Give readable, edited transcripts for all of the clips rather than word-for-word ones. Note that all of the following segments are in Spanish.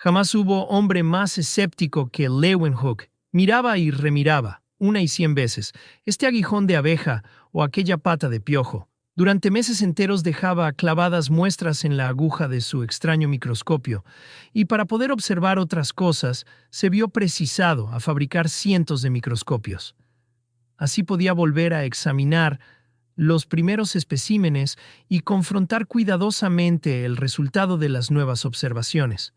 Jamás hubo hombre más escéptico que Leeuwenhoek. Miraba y remiraba, una y 100 veces, este aguijón de abeja o aquella pata de piojo. Durante meses enteros dejaba clavadas muestras en la aguja de su extraño microscopio, y para poder observar otras cosas, se vio precisado a fabricar cientos de microscopios. Así podía volver a examinar los primeros especímenes y confrontar cuidadosamente el resultado de las nuevas observaciones.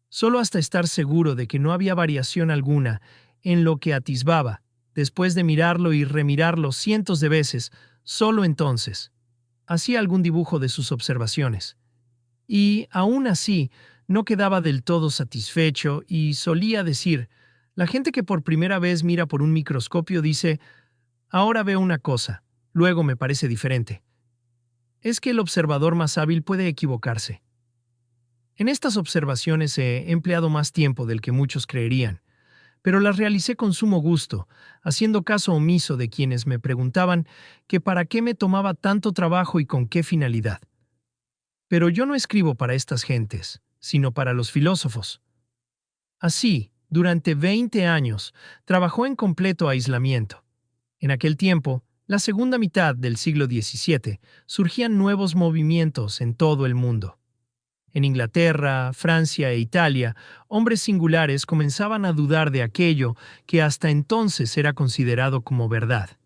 Solo hasta estar seguro de que no había variación alguna en lo que atisbaba, después de mirarlo y remirarlo cientos de veces, solo entonces hacía algún dibujo de sus observaciones. Y, aún así, no quedaba del todo satisfecho y solía decir: la gente que por primera vez mira por un microscopio dice, ahora veo una cosa, luego me parece diferente. Es que el observador más hábil puede equivocarse. En estas observaciones he empleado más tiempo del que muchos creerían, pero las realicé con sumo gusto, haciendo caso omiso de quienes me preguntaban que para qué me tomaba tanto trabajo y con qué finalidad. Pero yo no escribo para estas gentes, sino para los filósofos. Así, durante 20 años, trabajó en completo aislamiento. En aquel tiempo, la segunda mitad del siglo XVII, surgían nuevos movimientos en todo el mundo. En Inglaterra, Francia e Italia, hombres singulares comenzaban a dudar de aquello que hasta entonces era considerado como verdad.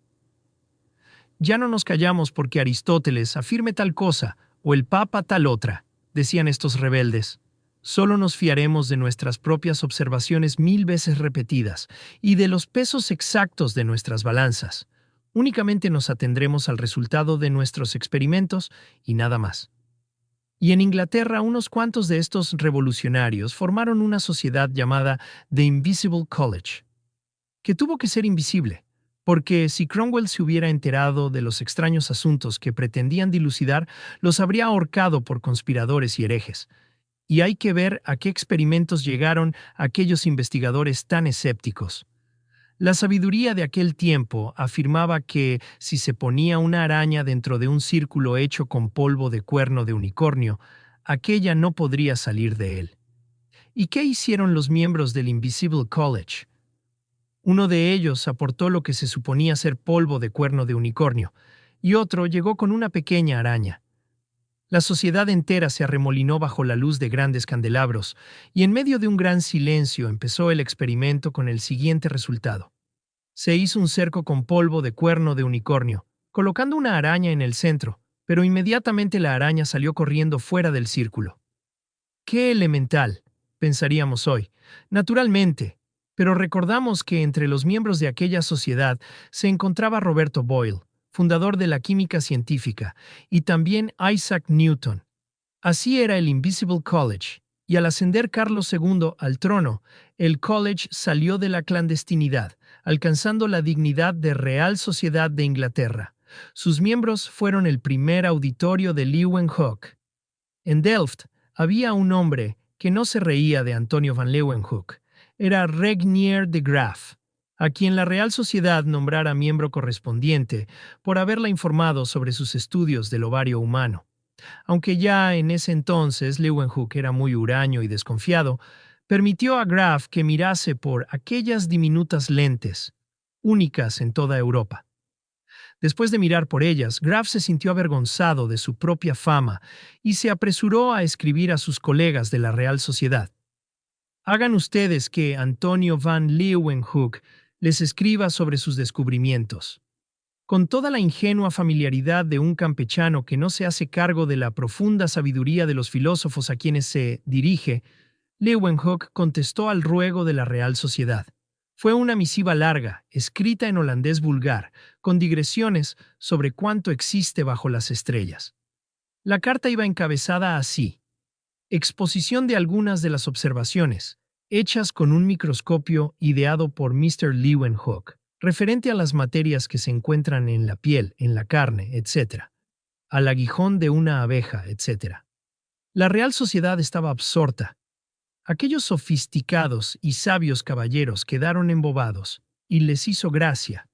Ya no nos callamos porque Aristóteles afirme tal cosa o el Papa tal otra, decían estos rebeldes. Solo nos fiaremos de nuestras propias observaciones 1000 veces repetidas y de los pesos exactos de nuestras balanzas. Únicamente nos atendremos al resultado de nuestros experimentos y nada más. Y en Inglaterra, unos cuantos de estos revolucionarios formaron una sociedad llamada The Invisible College, que tuvo que ser invisible, porque si Cromwell se hubiera enterado de los extraños asuntos que pretendían dilucidar, los habría ahorcado por conspiradores y herejes. Y hay que ver a qué experimentos llegaron aquellos investigadores tan escépticos. La sabiduría de aquel tiempo afirmaba que si se ponía una araña dentro de un círculo hecho con polvo de cuerno de unicornio, aquella no podría salir de él. ¿Y qué hicieron los miembros del Invisible College? Uno de ellos aportó lo que se suponía ser polvo de cuerno de unicornio, y otro llegó con una pequeña araña. La sociedad entera se arremolinó bajo la luz de grandes candelabros, y en medio de un gran silencio empezó el experimento con el siguiente resultado. Se hizo un cerco con polvo de cuerno de unicornio, colocando una araña en el centro, pero inmediatamente la araña salió corriendo fuera del círculo. ¡Qué elemental!, pensaríamos hoy. Naturalmente, pero recordamos que entre los miembros de aquella sociedad se encontraba Roberto Boyle, fundador de la química científica, y también Isaac Newton. Así era el Invisible College, y al ascender Carlos II al trono, el college salió de la clandestinidad, alcanzando la dignidad de Real Sociedad de Inglaterra. Sus miembros fueron el primer auditorio de Leeuwenhoek. En Delft había un hombre que no se reía de Antonio van Leeuwenhoek. Era Regnier de Graaf, a quien la Real Sociedad nombrara miembro correspondiente por haberla informado sobre sus estudios del ovario humano. Aunque ya en ese entonces Leeuwenhoek era muy huraño y desconfiado, permitió a Graaf que mirase por aquellas diminutas lentes, únicas en toda Europa. Después de mirar por ellas, Graaf se sintió avergonzado de su propia fama y se apresuró a escribir a sus colegas de la Real Sociedad. Hagan ustedes que Antonio van Leeuwenhoek les escriba sobre sus descubrimientos. Con toda la ingenua familiaridad de un campechano que no se hace cargo de la profunda sabiduría de los filósofos a quienes se dirige, Leeuwenhoek contestó al ruego de la Real Sociedad. Fue una misiva larga, escrita en holandés vulgar, con digresiones sobre cuánto existe bajo las estrellas. La carta iba encabezada así: exposición de algunas de las observaciones, hechas con un microscopio ideado por Mr. Leeuwenhoek, referente a las materias que se encuentran en la piel, en la carne, etc., al aguijón de una abeja, etc. La Real Sociedad estaba absorta. Aquellos sofisticados y sabios caballeros quedaron embobados, y les hizo gracia.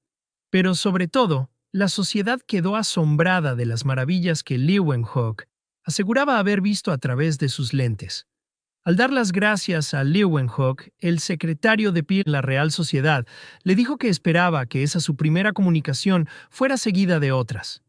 Pero sobre todo, la sociedad quedó asombrada de las maravillas que Leeuwenhoek aseguraba haber visto a través de sus lentes. Al dar las gracias a Leeuwenhoek, el secretario de pie de la Real Sociedad le dijo que esperaba que esa su primera comunicación fuera seguida de otras.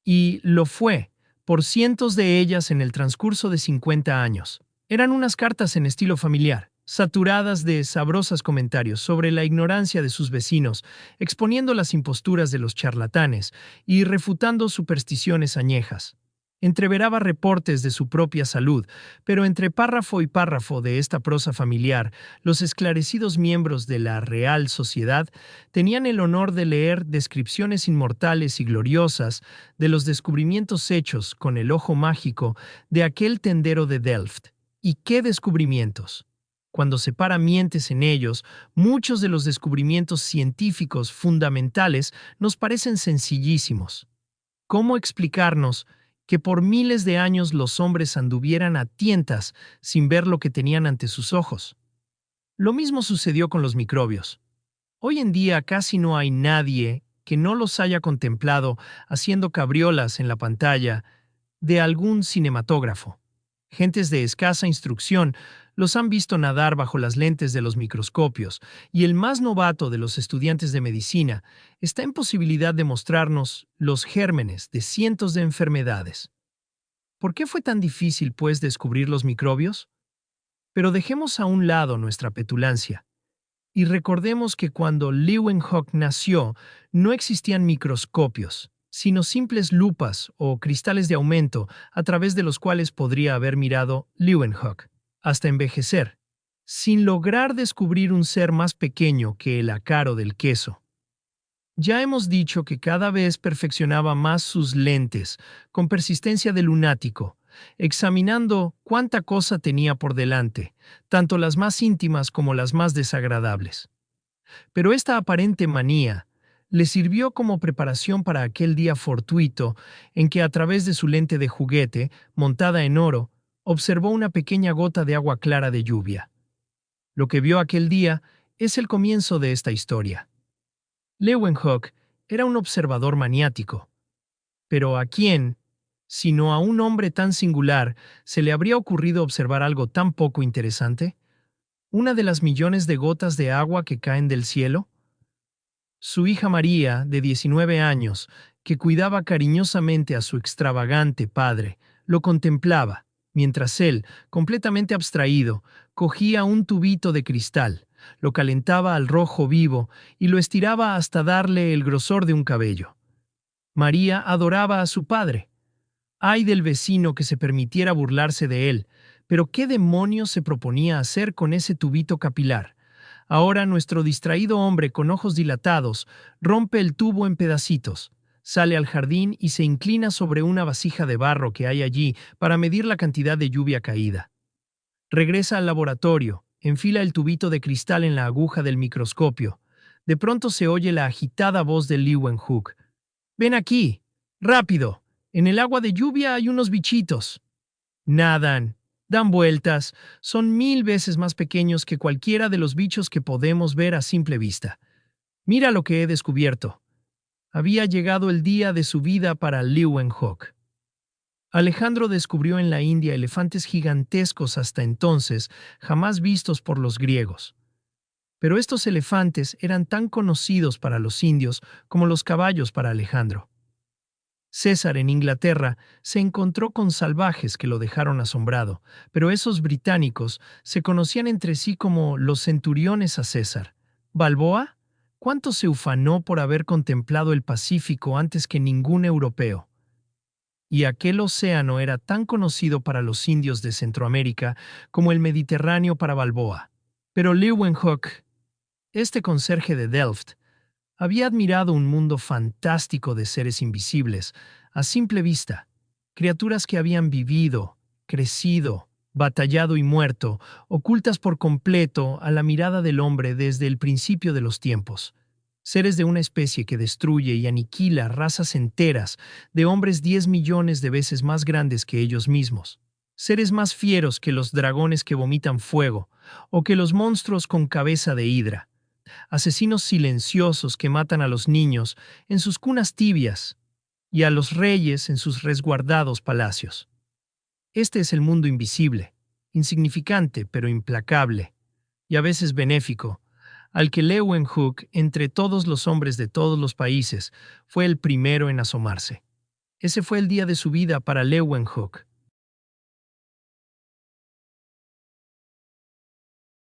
Y lo fue, por cientos de ellas en el transcurso de 50 años. Eran unas cartas en estilo familiar, saturadas de sabrosos comentarios sobre la ignorancia de sus vecinos, exponiendo las imposturas de los charlatanes y refutando supersticiones añejas. Entreveraba reportes de su propia salud, pero entre párrafo y párrafo de esta prosa familiar, los esclarecidos miembros de la Real Sociedad tenían el honor de leer descripciones inmortales y gloriosas de los descubrimientos hechos con el ojo mágico de aquel tendero de Delft. ¿Y qué descubrimientos? Cuando se para mientes en ellos, muchos de los descubrimientos científicos fundamentales nos parecen sencillísimos. ¿Cómo explicarnos que por miles de años los hombres anduvieran a tientas sin ver lo que tenían ante sus ojos? Lo mismo sucedió con los microbios. Hoy en día casi no hay nadie que no los haya contemplado haciendo cabriolas en la pantalla de algún cinematógrafo. Gentes de escasa instrucción los han visto nadar bajo las lentes de los microscopios, y el más novato de los estudiantes de medicina está en posibilidad de mostrarnos los gérmenes de cientos de enfermedades. ¿Por qué fue tan difícil, pues, descubrir los microbios? Pero dejemos a un lado nuestra petulancia y recordemos que cuando Leeuwenhoek nació no existían microscopios, sino simples lupas o cristales de aumento a través de los cuales podría haber mirado Leeuwenhoek hasta envejecer, sin lograr descubrir un ser más pequeño que el ácaro del queso. Ya hemos dicho que cada vez perfeccionaba más sus lentes, con persistencia de lunático, examinando cuánta cosa tenía por delante, tanto las más íntimas como las más desagradables. Pero esta aparente manía le sirvió como preparación para aquel día fortuito en que a través de su lente de juguete, montada en oro, observó una pequeña gota de agua clara de lluvia. Lo que vio aquel día es el comienzo de esta historia. Leeuwenhoek era un observador maniático. Pero ¿a quién, sino a un hombre tan singular, se le habría ocurrido observar algo tan poco interesante? ¿Una de las millones de gotas de agua que caen del cielo? Su hija María, de 19 años, que cuidaba cariñosamente a su extravagante padre, lo contemplaba, mientras él, completamente abstraído, cogía un tubito de cristal, lo calentaba al rojo vivo y lo estiraba hasta darle el grosor de un cabello. María adoraba a su padre. Ay del vecino que se permitiera burlarse de él, pero ¿qué demonios se proponía hacer con ese tubito capilar? Ahora nuestro distraído hombre con ojos dilatados rompe el tubo en pedacitos, sale al jardín y se inclina sobre una vasija de barro que hay allí para medir la cantidad de lluvia caída. Regresa al laboratorio, enfila el tubito de cristal en la aguja del microscopio. De pronto se oye la agitada voz de Leeuwenhoek. «Ven aquí, rápido, en el agua de lluvia hay unos bichitos». Nadan, dan vueltas, son 1000 veces más pequeños que cualquiera de los bichos que podemos ver a simple vista. Mira lo que he descubierto. Había llegado el día de su vida para Leeuwenhoek. Alejandro descubrió en la India elefantes gigantescos hasta entonces jamás vistos por los griegos. Pero estos elefantes eran tan conocidos para los indios como los caballos para Alejandro. César en Inglaterra se encontró con salvajes que lo dejaron asombrado, pero esos británicos se conocían entre sí como los centuriones a César. ¿Balboa? ¿Cuánto se ufanó por haber contemplado el Pacífico antes que ningún europeo? Y aquel océano era tan conocido para los indios de Centroamérica como el Mediterráneo para Balboa. Pero Leeuwenhoek, este conserje de Delft, había admirado un mundo fantástico de seres invisibles, a simple vista, criaturas que habían vivido, crecido, batallado y muerto, ocultas por completo a la mirada del hombre desde el principio de los tiempos. Seres de una especie que destruye y aniquila razas enteras de hombres 10 millones de veces más grandes que ellos mismos. Seres más fieros que los dragones que vomitan fuego, o que los monstruos con cabeza de hidra. Asesinos silenciosos que matan a los niños en sus cunas tibias y a los reyes en sus resguardados palacios. Este es el mundo invisible, insignificante pero implacable, y a veces benéfico, al que Leeuwenhoek, entre todos los hombres de todos los países, fue el primero en asomarse. Ese fue el día de su vida para Leeuwenhoek.